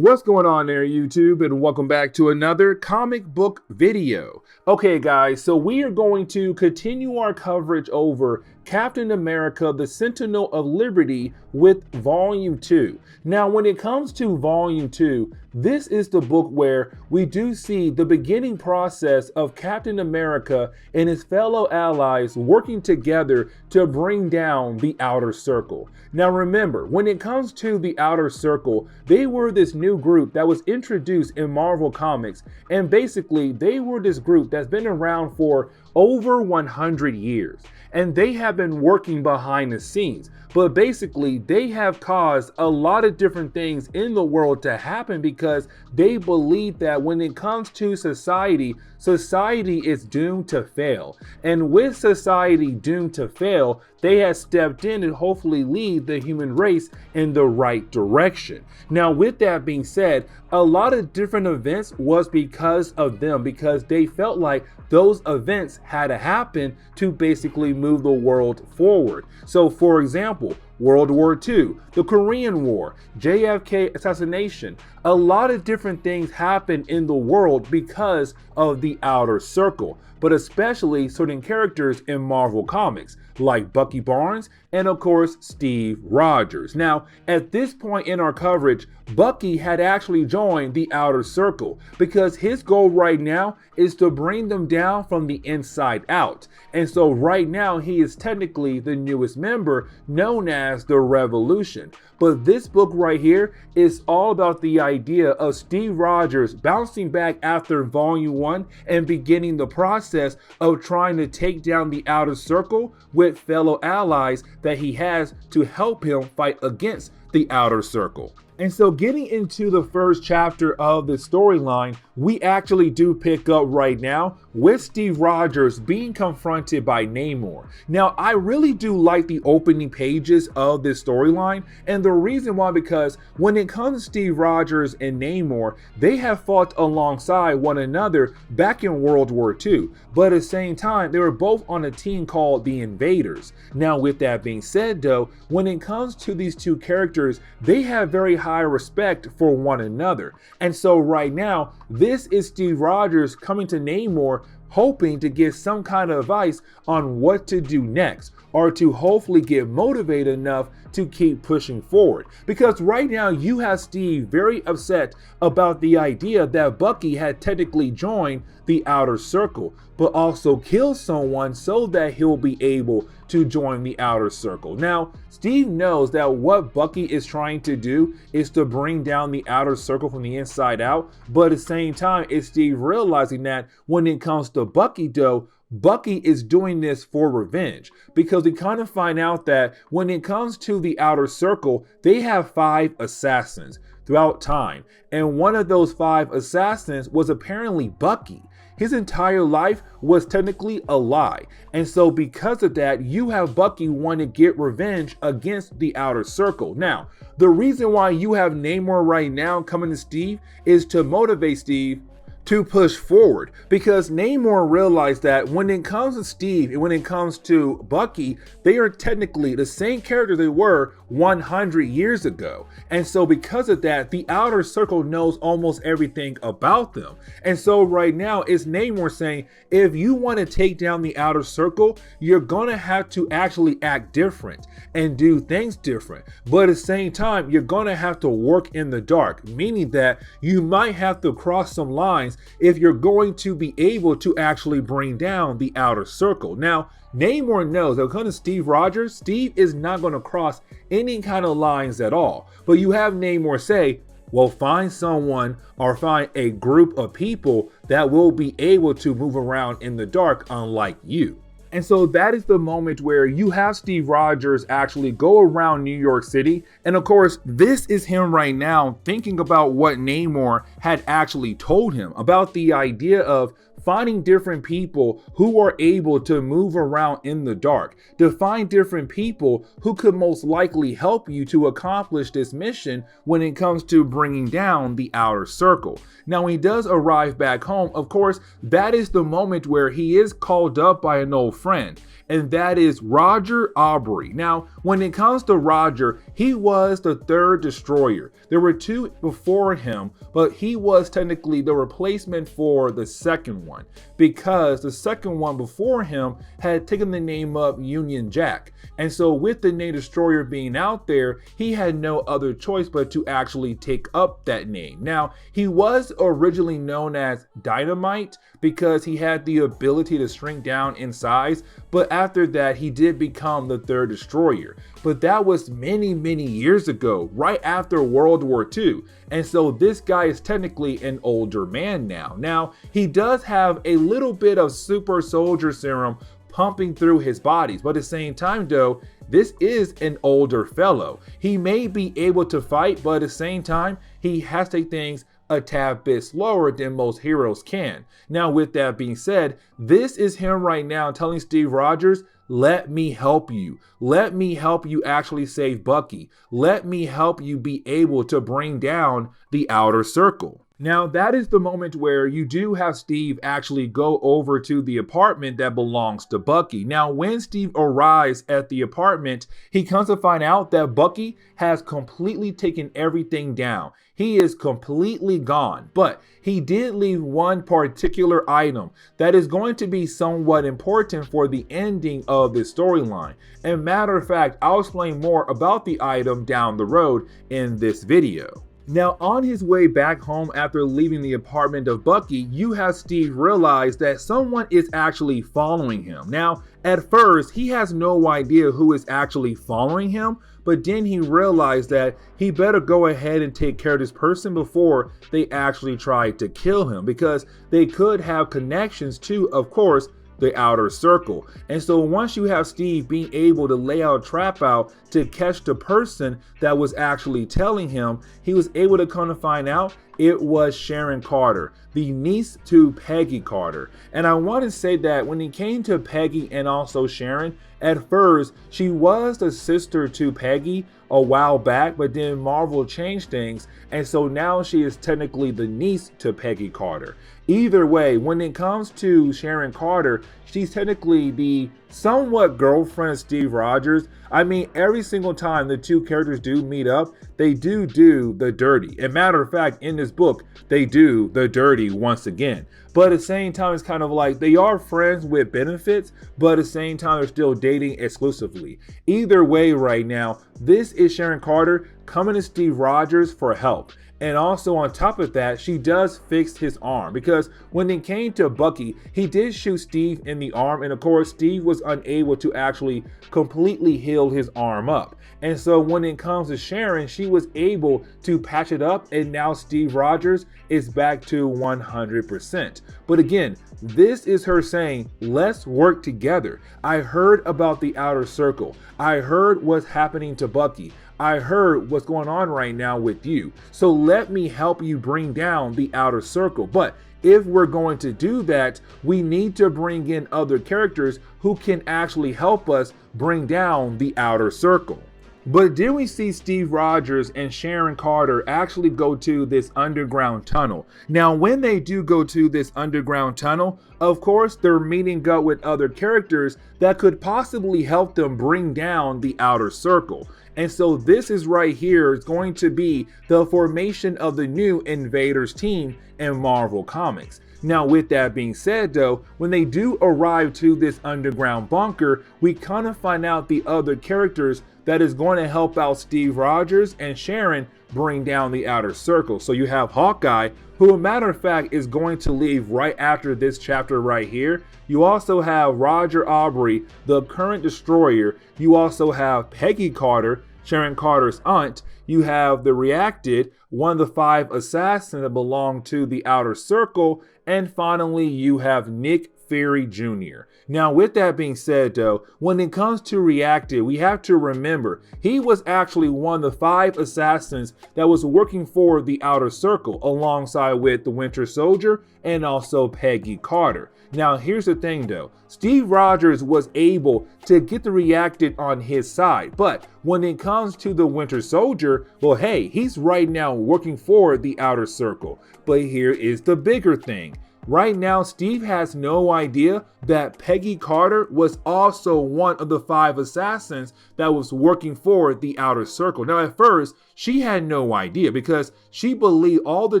What's going on there, YouTube, and welcome back to another comic book video. Okay, guys, so we are going to continue our coverage over Captain America, the Sentinel of Liberty with Volume 2. Now, when it comes to Volume 2, this is the book where we do see the beginning process of Captain America and his fellow allies working together to bring down the Outer Circle. Now, remember, when it comes to the Outer Circle, they were this new group that was introduced in Marvel Comics, and basically they were this group that's been around for over 100 years, and they have been working behind the scenes. But basically, they have caused a lot of different things in the world to happen because they believe that when it comes to society, society is doomed to fail. And with society doomed to fail, they have stepped in and hopefully lead the human race in the right direction. Now, with that being said, a lot of different events was because of them, because they felt like those events had to happen to basically move the world forward. So, for example, World War II, the Korean War, JFK assassination, a lot of different things happen in the world because of the Outer Circle, but especially certain characters in Marvel Comics, like Bucky Barnes and of course Steve Rogers. Now, at this point in our coverage, Bucky had actually joined the Outer Circle because his goal right now is to bring them down from the inside out. And so right now he is technically the newest member, known as the Revolution. But this book right here is all about the idea of Steve Rogers bouncing back after Volume 1 and beginning the process of trying to take down the Outer Circle with fellow allies that he has to help him fight against the Outer Circle. And so getting into the first chapter of the storyline, we actually do pick up right now with Steve Rogers being confronted by Namor. Now, I really do like the opening pages of this storyline, and the reason why, because when it comes to Steve Rogers and Namor, they have fought alongside one another back in World War II, but at the same time, they were both on a team called the Invaders. Now, with that being said though, when it comes to these two characters, they have very high respect for one another. And so right now, this is Steve Rogers coming to Namor hoping to get some kind of advice on what to do next, or to hopefully get motivated enough to keep pushing forward. Because right now you have Steve very upset about the idea that Bucky had technically joined the Outer Circle, but also killed someone so that he'll be able to join the Outer Circle. Now, Steve knows that what Bucky is trying to do is to bring down the Outer Circle from the inside out, but at the same time, it's Steve realizing that when it comes to Bucky though, Bucky is doing this for revenge, because we kind of find out that when it comes to the Outer Circle, they have 5 assassins throughout time, and one of those 5 assassins was apparently Bucky. His entire life was technically a lie, and so because of that, you have Bucky wanting to get revenge against the Outer Circle. Now, the reason why you have Namor right now coming to Steve is to motivate Steve to push forward, because Namor realized that when it comes to Steve and when it comes to Bucky, they are technically the same character they were 100 years ago. And so because of that, the Outer Circle knows almost everything about them. And so right now it's Namor saying, if you want to take down the Outer Circle, you're gonna have to actually act different and do things different. But at the same time, you're gonna have to work in the dark, meaning that you might have to cross some lines if you're going to be able to actually bring down the Outer Circle. Now, Namor knows that when it comes to Steve Rogers, Steve is not going to cross any kind of lines at all. But you have Namor say, well, find someone or find a group of people that will be able to move around in the dark unlike you. And so that is the moment where you have Steve Rogers actually go around New York City. And of course, this is him right now thinking about what Namor had actually told him about the idea of finding different people who are able to move around in the dark, to find different people who could most likely help you to accomplish this mission when it comes to bringing down the outer circle. Now, when he does arrive back home, of course, that is the moment where he is called up by an old friend, and that is Roger Aubrey. Now, when it comes to Roger, he was the third destroyer. There were two before him, but he was technically the replacement for the second one, because the second one before him had taken the name of Union Jack. And so with the name Destroyer being out there, he had no other choice but to actually take up that name. Now, he was originally known as Dynamite because he had the ability to shrink down in size, but after that, he did become the third destroyer. But that was many, many years ago, right after World War II. And so this guy is technically an older man now. Now, he does have a little bit of super soldier serum pumping through his bodies, but at the same time though, this is an older fellow. He may be able to fight, but at the same time, he has to take things a tad bit slower than most heroes can. Now, with that being said, this is him right now telling Steve Rogers, let me help you. Let me help you actually save Bucky. Let me help you be able to bring down the outer circle. Now, that is the moment where you do have Steve actually go over to the apartment that belongs to Bucky. Now, when Steve arrives at the apartment, he comes to find out that Bucky has completely taken everything down. He is completely gone, but he did leave one particular item that is going to be somewhat important for the ending of this storyline. And matter of fact, I'll explain more about the item down the road in this video. Now, on his way back home after leaving the apartment of Bucky, you have Steve realize that someone is actually following him. Now, at first, he has no idea who is actually following him, but then he realized that he better go ahead and take care of this person before they actually try to kill him, because they could have connections to, of course, the outer circle. And so once you have Steve being able to lay out a trap out to catch the person that was actually telling him, he was able to come to find out it was Sharon Carter, the niece to Peggy Carter. And I want to say that when it came to Peggy and also Sharon, at first she was the sister to Peggy a while back, but then Marvel changed things, and so now she is technically the niece to Peggy Carter. Either way, when it comes to Sharon Carter, she's technically the somewhat girlfriend of Steve Rogers. I mean, every single time the two characters do meet up, they do the dirty. And matter of fact, in this book, they do the dirty once again. But at the same time, it's kind of like they are friends with benefits, but at the same time, they're still dating exclusively. Either way right now, this is Sharon Carter coming to Steve Rogers for help. And also on top of that, she does fix his arm, because when it came to Bucky, he did shoot Steve in the arm, and of course Steve was unable to actually completely heal his arm up. And so when it comes to Sharon, she was able to patch it up, and now Steve Rogers is back to 100%. But again, this is her saying, let's work together. I heard about the outer circle. I heard what's happening to Bucky. I heard what's going on right now with you. So let me help you bring down the outer circle. But if we're going to do that, we need to bring in other characters who can actually help us bring down the outer circle. But then we see Steve Rogers and Sharon Carter actually go to this underground tunnel. Now, when they do go to this underground tunnel, of course, they're meeting up with other characters that could possibly help them bring down the outer circle. And so this is right here is going to be the formation of the new Invaders team in Marvel Comics. Now, with that being said though, when they do arrive to this underground bunker, we kind of find out the other characters that is going to help out Steve Rogers and Sharon bring down the outer circle. So you have Hawkeye, who a matter of fact is going to leave right after this chapter right here. You also have Roger Aubrey, the current destroyer. You also have Peggy Carter, Sharon Carter's aunt. You have the Reacted, one of the 5 assassins that belong to the outer circle. And finally, you have Nick Fury Jr. Now, with that being said, though, when it comes to Reactive, we have to remember he was actually one of the 5 assassins that was working for the Outer Circle alongside with the Winter Soldier and also Peggy Carter. Now, here's the thing though, Steve Rogers was able to get the Reactive on his side, but when it comes to the Winter Soldier, well, hey, he's right now working for the Outer Circle. But here is the bigger thing. Right now, Steve has no idea that Peggy Carter was also one of the 5 assassins that was working for the Outer Circle. Now, at first, she had no idea because she believed all the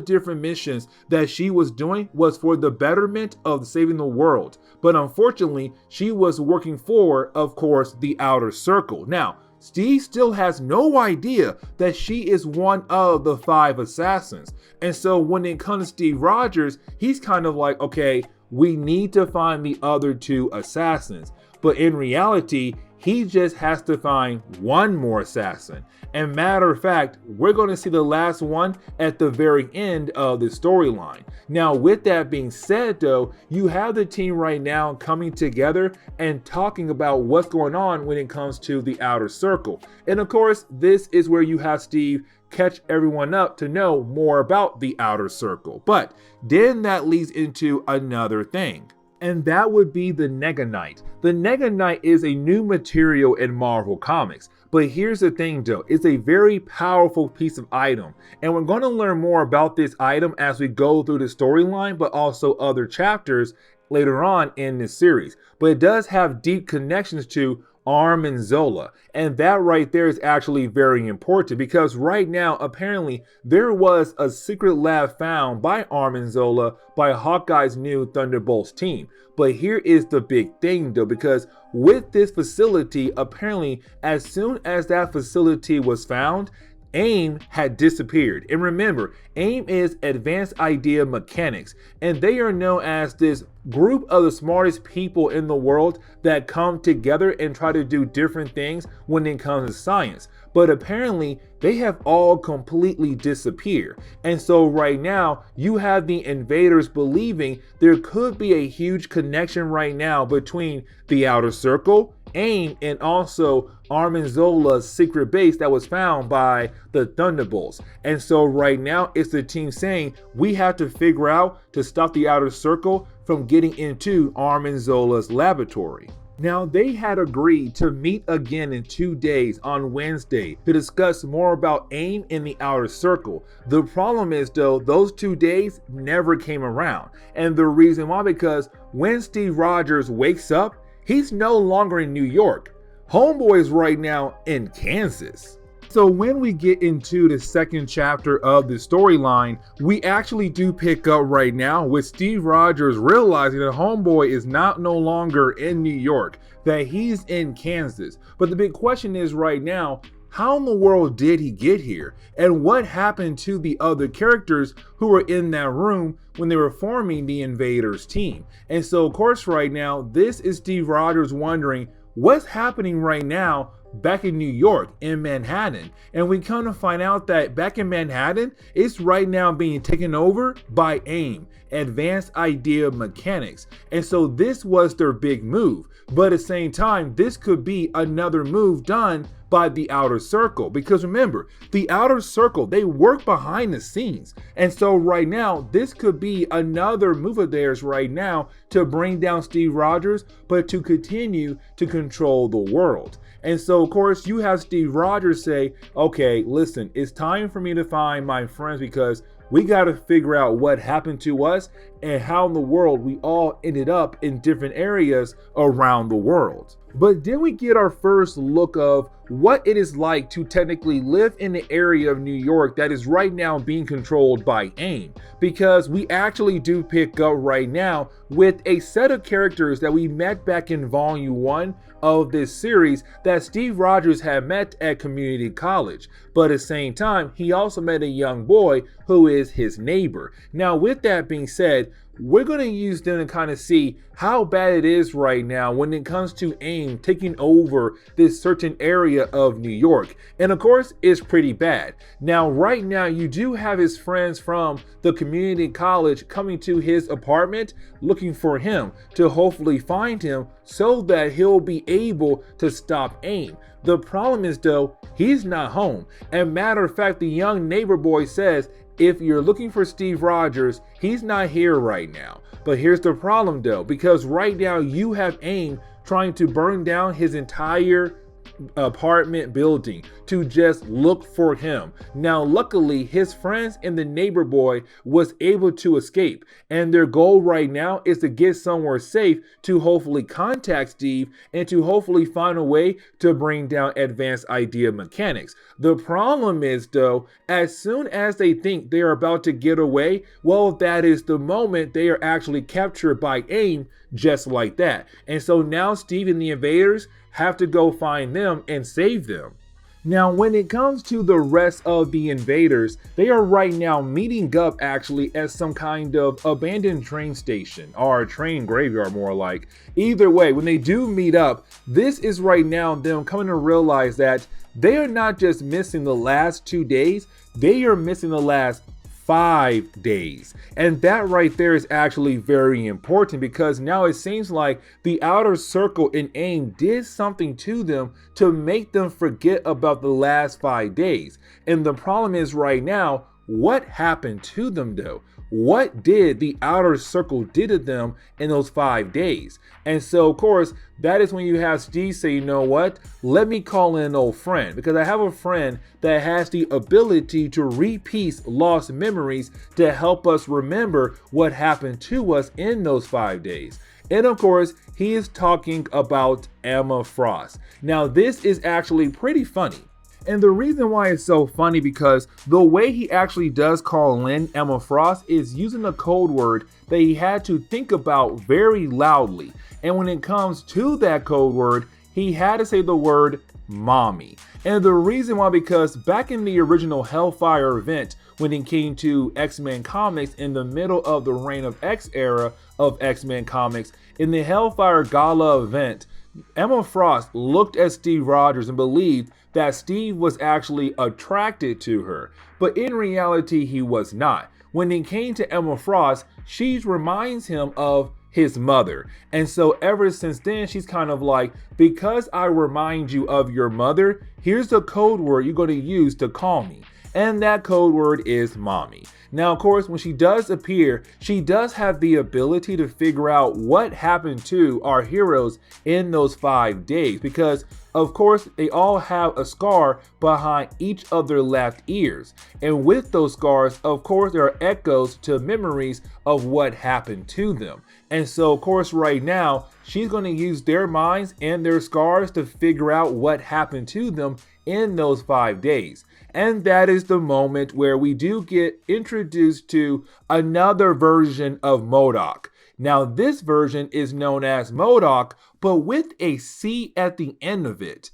different missions that she was doing was for the betterment of saving the world. But unfortunately, she was working for, of course, the Outer Circle. Now, Steve still has no idea that she is one of the 5 assassins. And so when it comes to Steve Rogers, he's kind of like, okay, we need to find the other 2 assassins. But in reality, he just has to find one more assassin. And matter of fact, we're going to see the last one at the very end of the storyline. Now, with that being said, though, you have the team right now coming together and talking about what's going on when it comes to the Outer Circle. And of course, this is where you have Steve catch everyone up to know more about the Outer Circle. But then that leads into another thing, and that would be the Nega Knight. The Nega Knight is a new material in Marvel Comics. But here's the thing though, it's a very powerful piece of item. And we're going to learn more about this item as we go through the storyline, but also other chapters later on in this series. But it does have deep connections to Arm and Zola, and that right there is actually very important because right now apparently there was a secret lab found by Arm and Zola by Hawkeye's new Thunderbolts team. But here is the big thing though, because with this facility, apparently as soon as that facility was found, AIM had disappeared. And remember, AIM is Advanced Idea Mechanics, and they are known as this group of the smartest people in the world that come together and try to do different things when it comes to science. But apparently they have all completely disappeared. And so right now you have the Invaders believing there could be a huge connection right now between the Outer Circle, AIM, and also Arm and Zola's secret base that was found by the Thunderbolts. And so right now it's the team saying we have to figure out to stop the Outer Circle from getting into Arm and Zola's laboratory. Now, they had agreed to meet again in 2 days on Wednesday to discuss more about AIM in the Outer Circle. The problem is though, those 2 days never came around. And the reason why, because when Steve Rogers wakes up, he's no longer in New York. Homeboy is right now in Kansas. So when we get into the second chapter of the storyline, we actually do pick up right now with Steve Rogers realizing that Homeboy is no longer in New York, that he's in Kansas. But the big question is right now, how in the world did he get here? And what happened to the other characters who were in that room when they were forming the Invaders team? And so of course right now, this is Steve Rogers wondering what's happening right now back in New York, in Manhattan. And we come to find out that back in Manhattan, it's right now being taken over by AIM, Advanced Idea Mechanics. And so this was their big move. But at the same time, this could be another move done by the Outer Circle, because remember, the Outer Circle, they work behind the scenes. And so right now, this could be another move of theirs right now to bring down Steve Rogers, but to continue to control the world. And so of course you have Steve Rogers say, okay, listen, it's time for me to find my friends because we got to figure out what happened to us and how in the world we all ended up in different areas around the world. But then we get our first look of what it is like to technically live in the area of New York that is right now being controlled by AIM, because we actually do pick up right now with a set of characters that we met back in Volume 1 of this series that Steve Rogers had met at community college. But at the same time, he also met a young boy who is his neighbor. Now, with that being said, we're going to use them to kind of see how bad it is right now when it comes to AIM taking over this certain area of New York. And of course, it's pretty bad. Now, right now, you do have his friends from the community college coming to his apartment looking for him to hopefully find him so that he'll be able to stop AIM. The problem is, though, he's not home. And matter of fact, the young neighbor boy says, if you're looking for Steve Rogers, he's not here right now. But here's the problem, though, because right now you have AIM trying to burn down his entire apartment building to just look for him. Now, luckily, his friends and the neighbor boy was able to escape, and their goal right now is to get somewhere safe to hopefully contact Steve and to hopefully find a way to bring down advanced idea mechanics. The problem is, though, as soon as they think they are about to get away, well, that is the moment they are actually captured by AIM just like that. And so now Steve and the Invaders have to go find them and save them. Now, when it comes to the rest of the Invaders, they are right now meeting up actually at some kind of abandoned train station, or a train graveyard more like. Either way, when they do meet up, this is right now them coming to realize that they are not just missing the last 2 days, they are missing the last 5 days. And that right there is actually very important, because now it seems like the outer circle in AIM did something to them to make them forget about the last 5 days. And the problem is right now, what happened to them though? What did the outer circle did to them in those 5 days? And so, of course, that is when you have Steve say, you know what, let me call in an old friend, because I have a friend that has the ability to repiece lost memories to help us remember what happened to us in those 5 days. And of course, he is talking about Emma Frost. Now, this is actually pretty funny. And the reason why it's so funny, because the way he actually does call in Emma Frost is using a code word that he had to think about very loudly. And when it comes to that code word, he had to say the word mommy. And the reason why, because back in the original Hellfire event, when it came to X-Men comics in the middle of the Reign of X era of X-Men comics, in the Hellfire Gala event, Emma Frost looked at Steve Rogers and believed that Steve was actually attracted to her, but in reality he was not. When it came to Emma Frost, she reminds him of his mother, and so ever since then she's kind of like, because I remind you of your mother, here's the code word you're going to use to call me. And that code word is mommy. Now, of course, when she does appear, she does have the ability to figure out what happened to our heroes in those 5 days, because of course they all have a scar behind each of their left ears. And with those scars, of course, there are echoes to memories of what happened to them. And so, of course, right now, she's going to use their minds and their scars to figure out what happened to them in those 5 days. And that is the moment where we do get introduced to another version of MODOK. Now, this version is known as MODOK, but with a C at the end of it.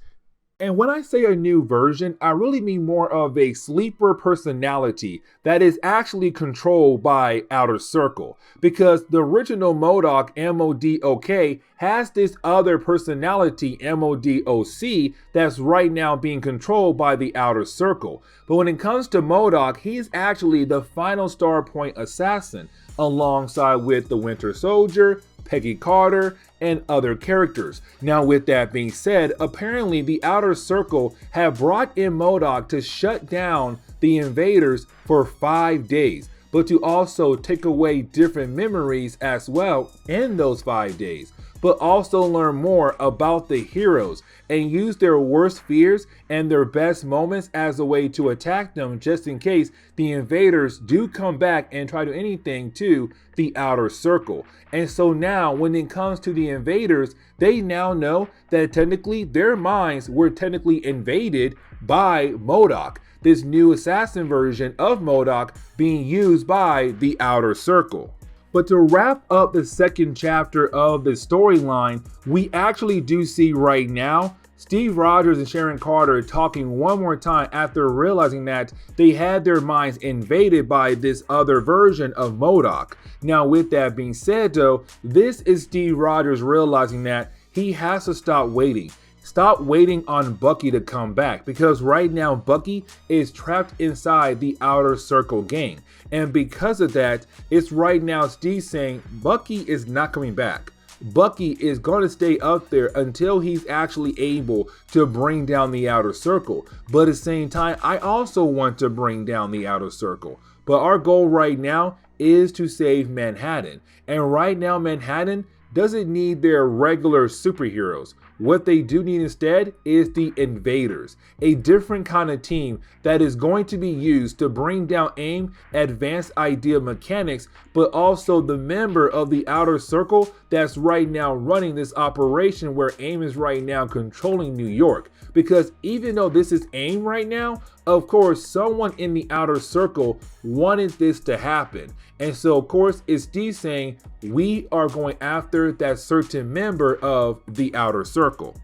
And when I say a new version, I really mean more of a sleeper personality that is actually controlled by Outer Circle. Because the original MODOK, M-O-D-O-K, has this other personality, M-O-D-O-C, that's right now being controlled by the Outer Circle. But when it comes to MODOK, he's actually the final Star Point assassin, alongside with the Winter Soldier, Peggy Carter, and other characters. Now, with that being said, apparently the Outer Circle have brought in MODOK to shut down the Invaders for 5 days, but to also take away different memories as well in those 5 days, but also learn more about the heroes and use their worst fears and their best moments as a way to attack them, just in case the Invaders do come back and try to do anything to the Outer Circle. And so now when it comes to the Invaders, they now know that technically their minds were technically invaded by MODOK, this new assassin version of MODOK being used by the Outer Circle. But to wrap up the second chapter of the storyline, we actually do see right now Steve Rogers and Sharon Carter talking one more time after realizing that they had their minds invaded by this other version of MODOK. Now, with that being said though, this is Steve Rogers realizing that he has to stop waiting. Stop waiting on Bucky to come back, because right now Bucky is trapped inside the Outer Circle gang. And because of that, it's right now Steve saying Bucky is not coming back. Bucky is going to stay up there until he's actually able to bring down the Outer Circle. But at the same time, I also want to bring down the Outer Circle. But our goal right now is to save Manhattan. And right now Manhattan doesn't need their regular superheroes. What they do need instead is the Invaders, a different kind of team that is going to be used to bring down AIM advanced idea mechanics, but also the member of the Outer Circle that's right now running this operation where AIM is right now controlling New York. Because even though this is AIM right now, of course, someone in the Outer Circle wanted this to happen. And so, of course, it's Steve saying we are going after that certain member of the Outer Circle.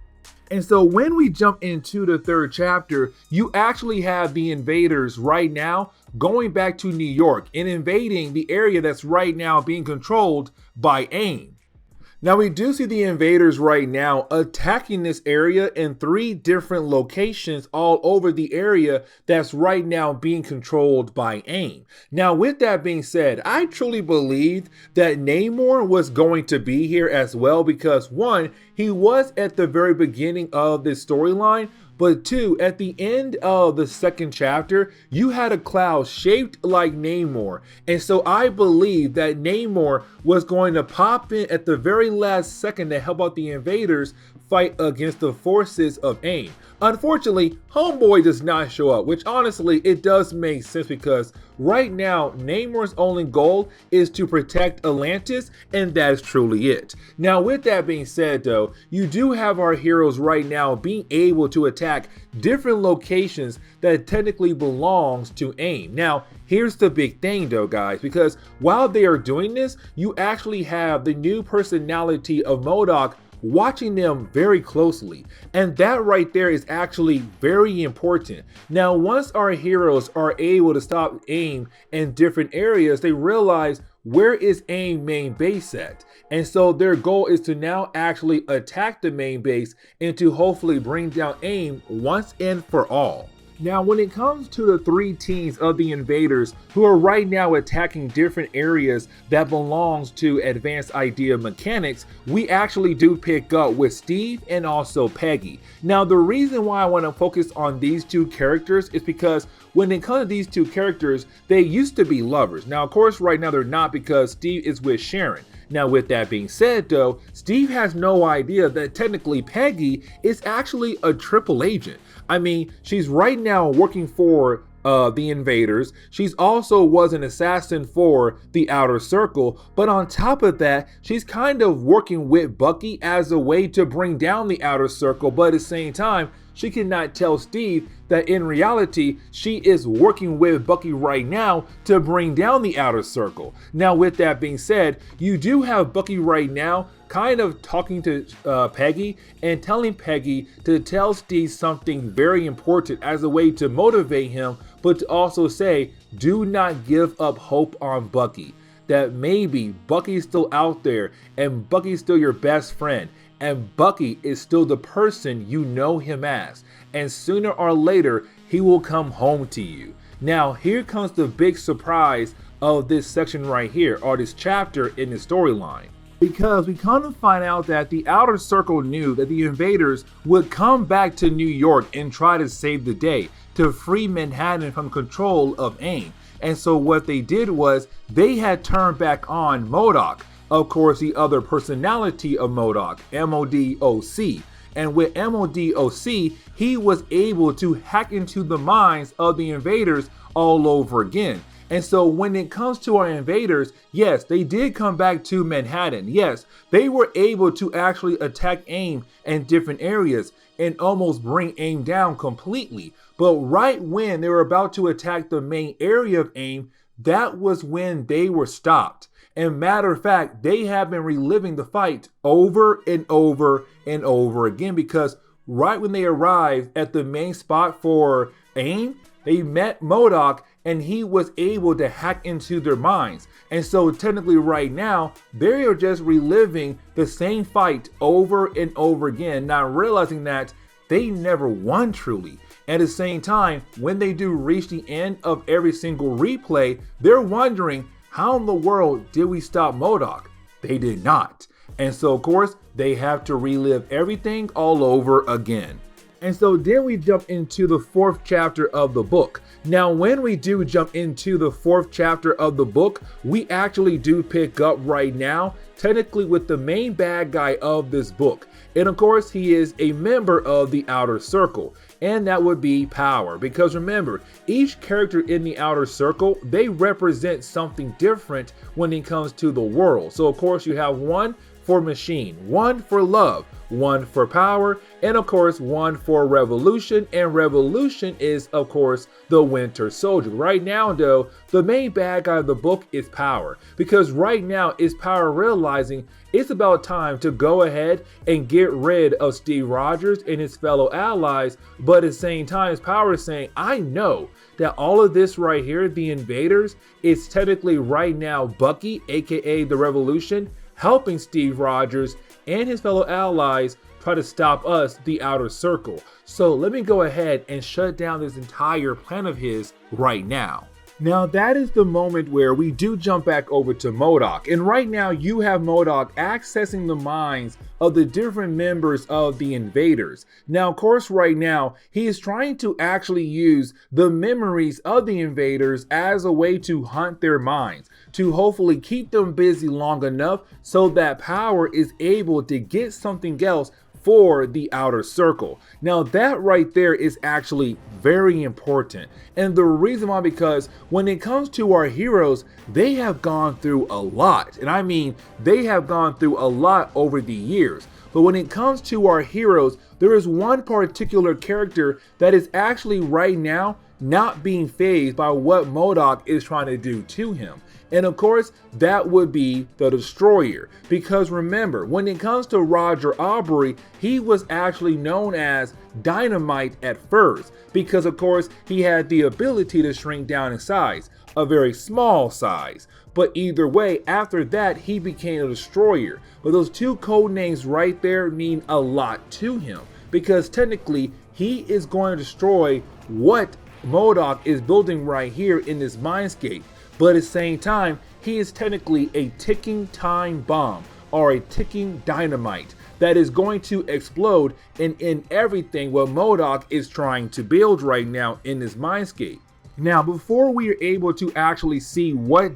And so when we jump into the third chapter, you actually have the Invaders right now going back to New York and invading the area that's right now being controlled by AIM. Now we do see the Invaders right now attacking this area in 3 different locations all over the area that's right now being controlled by AIM. Now with that being said, I truly believed that Namor was going to be here as well, because 1, he was at the very beginning of this storyline, but 2, at the end of the second chapter, you had a cloud shaped like Namor. And so I believe that Namor was going to pop in at the very last second to help out the Invaders fight against the forces of AIM. Unfortunately, Homeboy does not show up, which honestly, it does make sense, because right now, Namor's only goal is to protect Atlantis, and that is truly it. Now, with that being said though, you do have our heroes right now being able to attack different locations that technically belongs to AIM. Now, here's the big thing though, guys, because while they are doing this, you actually have the new personality of MODOK watching them very closely, and that right there is actually very important. Now once our heroes are able to stop AIM in different areas, they realize where is AIM main base at, and so their goal is to now actually attack the main base and to hopefully bring down AIM once and for all. Now, when it comes to the 3 teams of the Invaders who are right now attacking different areas that belongs to Advanced Idea Mechanics, we actually do pick up with Steve and also Peggy. Now, the reason why I want to focus on these 2 characters is because when it comes to these 2 characters, they used to be lovers. Now, of course, right now they're not, because Steve is with Sharon. Now, with that being said though, Steve has no idea that technically Peggy is actually a triple agent. I mean, she's right now working for the Invaders. She's also was an assassin for the Outer Circle, but on top of that, she's kind of working with Bucky as a way to bring down the Outer Circle, but at the same time, she cannot tell Steve that in reality, she is working with Bucky right now to bring down the Outer Circle. Now, with that being said, you do have Bucky right now kind of talking to Peggy and telling Peggy to tell Steve something very important as a way to motivate him, but to also say, do not give up hope on Bucky. That maybe Bucky's still out there and Bucky's still your best friend. And Bucky is still the person you know him as. And sooner or later, he will come home to you. Now, here comes the big surprise of this section right here, or this chapter in the storyline. Because we come to find out that the Outer Circle knew that the Invaders would come back to New York and try to save the day, to free Manhattan from control of AIM. And so what they did was, they had turned back on MODOK. Of course, the other personality of MODOK, MODOC. And with MODOC, he was able to hack into the minds of the Invaders all over again. And so when it comes to our Invaders, yes, they did come back to Manhattan. Yes, they were able to actually attack AIM in different areas and almost bring AIM down completely. But right when they were about to attack the main area of AIM, that was when they were stopped. And matter of fact, they have been reliving the fight over and over and over again, because right when they arrived at the main spot for AIM, they met MODOK and he was able to hack into their minds. And so technically right now, they are just reliving the same fight over and over again, not realizing that they never won truly. At the same time, when they do reach the end of every single replay, they're wondering, how in the world did we stop MODOK? They did not. And so of course, they have to relive everything all over again. And so then we jump into the 4th chapter of the book. Now, when we do jump into the 4th chapter of the book, we actually do pick up right now, technically with the main bad guy of this book. And of course, he is a member of the Outer Circle, and that would be Power. Because remember, each character in the Outer Circle, they represent something different when it comes to the world. So of course, you have one for Machine, one for Love, one for Power, and of course one for Revolution. And Revolution is of course the Winter Soldier. Right now though, the main bad guy of the book is Power, because right now is Power realizing it's about time to go ahead and get rid of Steve Rogers and his fellow allies. But at the same time, Power is saying, I know that all of this right here, the Invaders, is technically right now Bucky, aka the Revolution, helping Steve Rogers and his fellow allies try to stop us, the Outer Circle. So let me go ahead and shut down this entire plan of his right now. Now that is the moment where we do jump back over to MODOK, and right now you have MODOK accessing the minds of the different members of the Invaders. Now of course right now he is trying to actually use the memories of the Invaders as a way to hunt their minds, to hopefully keep them busy long enough so that Power is able to get something else for the Outer Circle. Now that right there is actually very important, and the reason why, because when it comes to our heroes, they have gone through a lot, and I mean they have gone through a lot over the years. But when it comes to our heroes, there is one particular character that is actually right now not being fazed by what MODOK is trying to do to him. And of course, that would be the Destroyer. Because remember, when it comes to Roger Aubrey, he was actually known as Dynamite at first, because of course, he had the ability to shrink down in size, a very small size. But either way, after that, he became a Destroyer. But those two code names right there mean a lot to him, because technically, he is going to destroy what MODOK is building right here in this mindscape. But at the same time, he is technically a ticking time bomb, or a ticking dynamite that is going to explode in everything what MODOK is trying to build right now in this mindscape. Now, before we are able to actually see what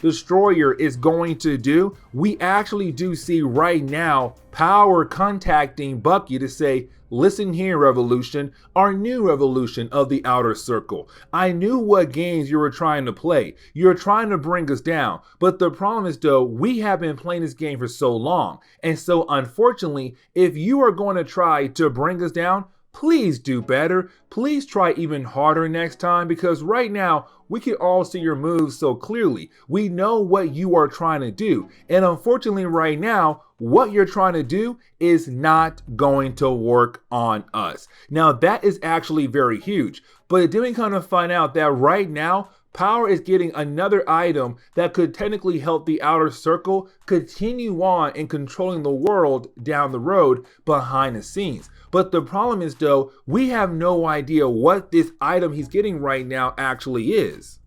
Destroyer is going to do, we actually do see right now Power contacting Bucky to say, listen here, Revolution, our new Revolution of the Outer Circle. I knew what games you were trying to play. You're trying to bring us down. But the problem is, though, we have been playing this game for so long. And so, unfortunately, if you are going to try to bring us down, please do better. Please try even harder next time, because right now we can all see your moves so clearly. We know what you are trying to do. And unfortunately right now, what you're trying to do is not going to work on us. Now that is actually very huge, but then we kind of find out that right now, Power is getting another item that could technically help the Outer Circle continue on in controlling the world down the road behind the scenes. But the problem is, though, we have no idea what this item he's getting right now actually is.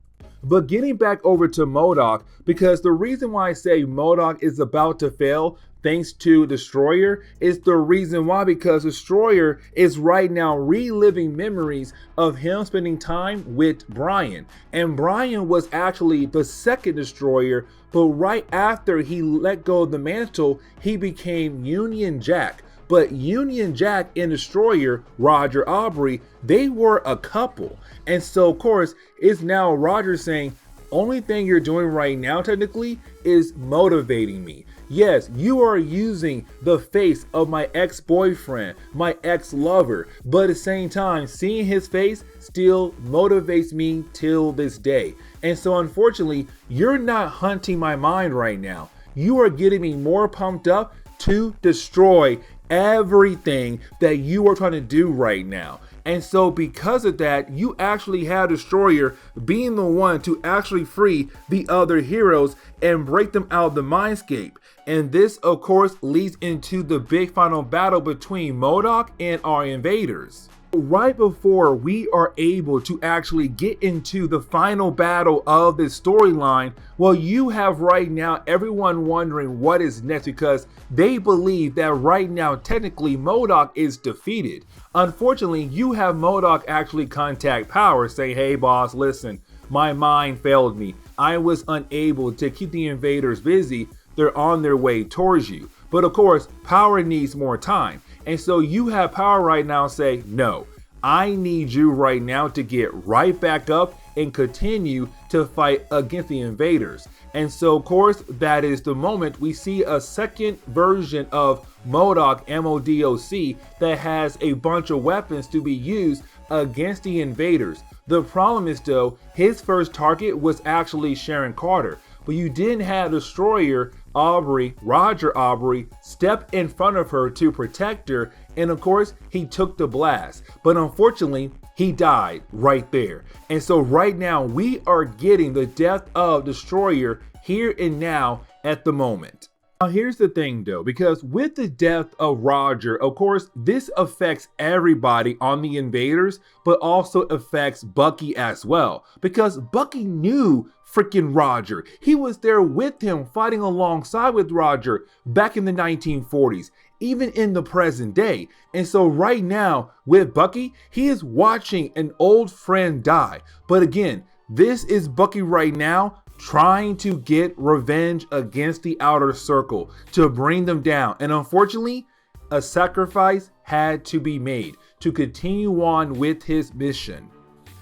But getting back over to MODOK, because the reason why I say MODOK is about to fail thanks to Destroyer is the reason why, because Destroyer is right now reliving memories of him spending time with Brian. And Brian was actually the second Destroyer, but right after he let go of the mantle, he became Union Jack. But Union Jack and Destroyer, Roger Aubrey, they were a couple. And so of course, it's now Roger saying, only thing you're doing right now technically is motivating me. Yes, you are using the face of my ex-boyfriend, my ex-lover, but at the same time, seeing his face still motivates me till this day. And so unfortunately, you're not hunting my mind right now. You are getting me more pumped up to destroy everything that you are trying to do right now. And so because of that, you actually have Destroyer being the one to actually free the other heroes and break them out of the mindscape. And this, of course, leads into the big final battle between MODOK and our invaders. Right before we are able to actually get into the final battle of this storyline, well, you have right now everyone wondering what is next, because they believe that right now technically MODOK is defeated. Unfortunately, you have MODOK actually contact Power saying, hey boss, listen, my mind failed me. I was unable to keep the invaders busy. They're on their way towards you. But of course, Power needs more time. And so you have Power right now say, no, I need you right now to get right back up and continue to fight against the invaders. And so of course, that is the moment we see a second version of MODOK, MODOC, that has a bunch of weapons to be used against the invaders. The problem is though, his first target was actually Sharon Carter, but you didn't have Destroyer Roger Aubrey, step in front of her to protect her, and of course he took the blast, but unfortunately he died right there. And so right now we are getting the death of Destroyer here and now at the moment. Now here's the thing though, because with the death of Roger, of course, this affects everybody on the invaders, but also affects Bucky as well, because Bucky knew freaking Roger. He was there with him, fighting alongside with Roger back in the 1940s, even in the present day. And so right now with Bucky, he is watching an old friend die. But again, this is Bucky right now trying to get revenge against the Outer Circle to bring them down. And unfortunately, a sacrifice had to be made to continue on with his mission.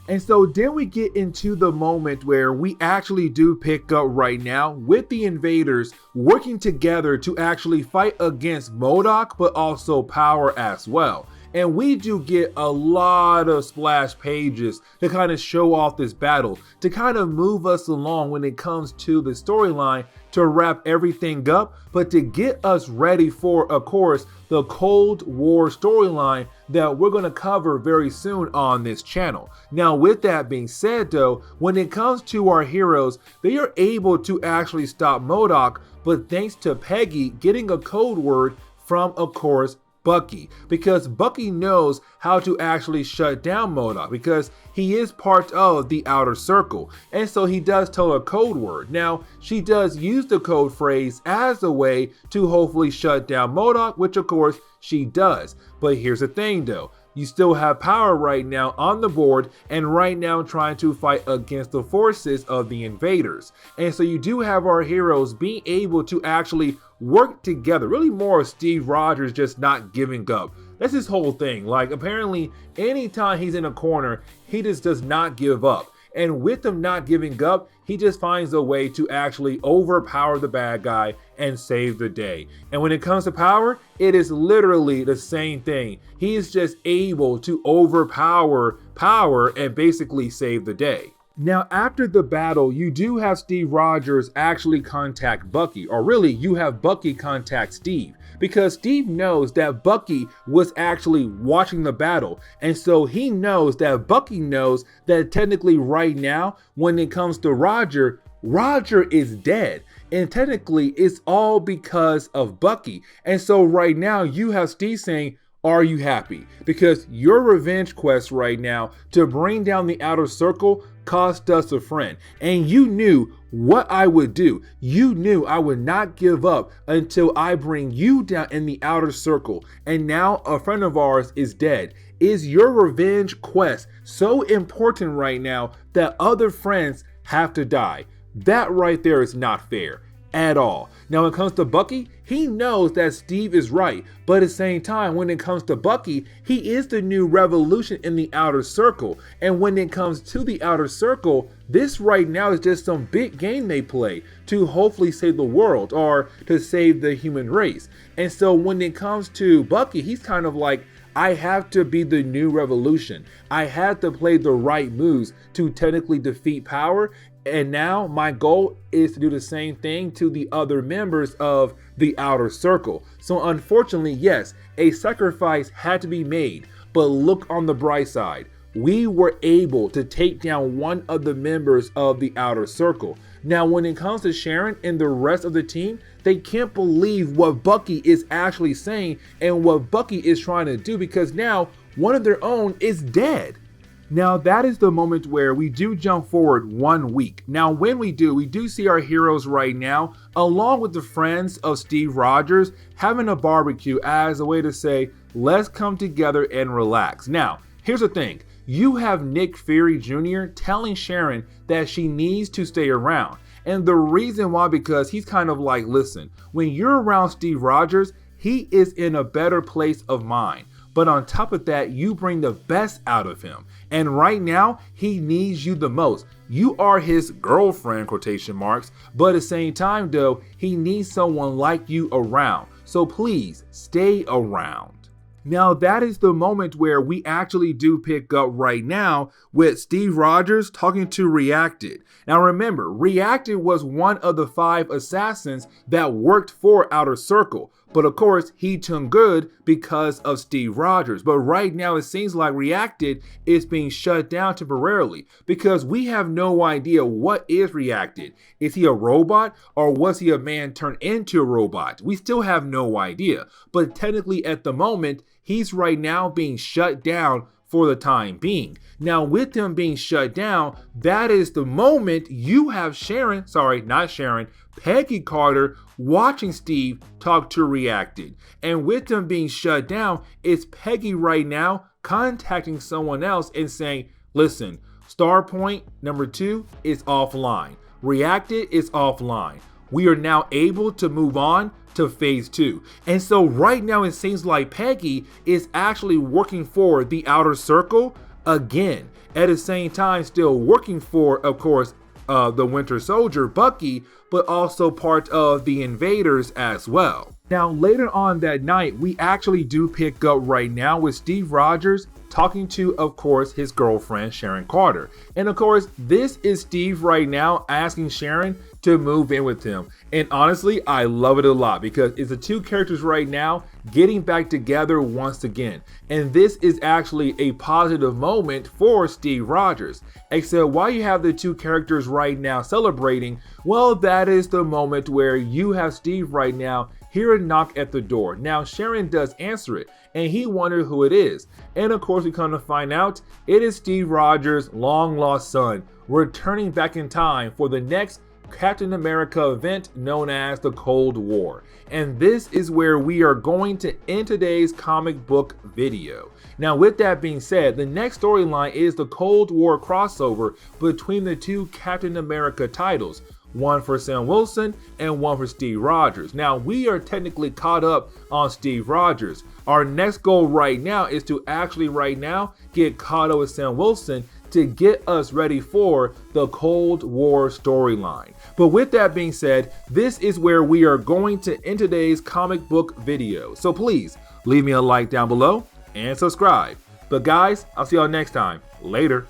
And so then we get into the moment where we actually do pick up right now with the invaders working together to actually fight against MODOK, but also Power as well. And we do get a lot of splash pages to kind of show off this battle, to kind of move us along when it comes to the storyline, to wrap everything up, but to get us ready for, of course, the Cold War storyline that we're going to cover very soon on this channel. Now, with that being said though, when it comes to our heroes, they are able to actually stop MODOK, but thanks to Peggy getting a code word from, of course, Bucky, because Bucky knows how to actually shut down MODOK, because he is part of the Outer Circle, and so he does tell a code word. Now, she does use the code phrase as a way to hopefully shut down MODOK, which of course she does. But here's the thing though, you still have Power right now on the board and right now trying to fight against the forces of the invaders. And so you do have our heroes being able to actually work together. Really more of Steve Rogers just not giving up. That's his whole thing. Like apparently anytime he's in a corner, he just does not give up. And with him not giving up, he just finds a way to actually overpower the bad guy and save the day. And when it comes to Power, it is literally the same thing. He is just able to overpower Power and basically save the day. Now, after the battle, you do have Steve Rogers actually contact Bucky, or really you have Bucky contact Steve, because Steve knows that Bucky was actually watching the battle. And so he knows that Bucky knows that technically right now, when it comes to Roger, Roger is dead. And technically it's all because of Bucky. And so right now you have Steve saying, are you happy? Because your revenge quest right now to bring down the Outer Circle cost us a friend. And you knew what I would do. You knew I would not give up until I bring you down in the Outer Circle. And now a friend of ours is dead. Is your revenge quest so important right now that other friends have to die? That right there is not fair at all. Now when it comes to Bucky, he knows that Steve is right, but at the same time, when it comes to Bucky, he is the new revolution in the Outer Circle. And when it comes to the Outer Circle, this right now is just some big game they play to hopefully save the world or to save the human race. And so when it comes to Bucky, he's kind of like, I have to be the new revolution. I have to play the right moves to technically defeat Power And now my goal is to do the same thing to the other members of the outer circle. So unfortunately, yes, a sacrifice had to be made, but look on the bright side. We were able to take down one of the members of the outer circle. Now, when it comes to Sharon and the rest of the team, they can't believe what Bucky is actually saying and what Bucky is trying to do, because now one of their own is dead. Now that is the moment where we do jump forward 1 week. Now when we do see our heroes right now, along with the friends of Steve Rogers, having a barbecue as a way to say, let's come together and relax. Now, here's the thing. You have Nick Fury Jr. telling Sharon that she needs to stay around. And the reason why, because he's kind of like, listen, when you're around Steve Rogers, he is in a better place of mind. But on top of that, you bring the best out of him. And right now, he needs you the most. You are his girlfriend, quotation marks, but at the same time though, he needs someone like you around. So please stay around. Now that is the moment where we actually do pick up right now with Steve Rogers talking to Reacted. Now remember, Reacted was one of the 5 assassins that worked for Outer Circle. But of course, he turned good because of Steve Rogers. But right now, it seems like Reacted is being shut down temporarily because we have no idea what is Reacted. Is he a robot, or was he a man turned into a robot? We still have no idea. But technically at the moment, he's right now being shut down for the time being. Now with him being shut down, that is the moment you have Peggy Carter watching Steve talk to Reacted. And with them being shut down, it's Peggy right now contacting someone else and saying, listen, Starpoint number 2 is offline. Reacted is offline. We are now able to move on to phase 2. And so right now it seems like Peggy is actually working for the Outer Circle again. At the same time, still working for, of course, the Winter Soldier, Bucky, but also part of the Invaders as well. Now later on that night, we actually do pick up right now with Steve Rogers talking to, of course, his girlfriend, Sharon Carter. And of course, this is Steve right now asking Sharon to move in with him. And honestly, I love it a lot because it's the 2 characters right now getting back together once again. And this is actually a positive moment for Steve Rogers. Except while you have the 2 characters right now celebrating, well, that is the moment where you have Steve right now hear a knock at the door. Now Sharon does answer it, and he wonders who it is. And of course, we come to find out it is Steve Rogers' long lost son returning back in time for the next Captain America event known as the Cold War. And this is where we are going to end today's comic book video. Now with that being said, the next storyline is the Cold War crossover between the 2 Captain America titles. One for Sam Wilson and one for Steve Rogers. Now we are technically caught up on Steve Rogers. Our next goal right now is to actually right now get caught up with Sam Wilson to get us ready for the Cold War storyline. But with that being said, this is where we are going to end today's comic book video. So please leave me a like down below and subscribe. But guys, I'll see y'all next time. Later.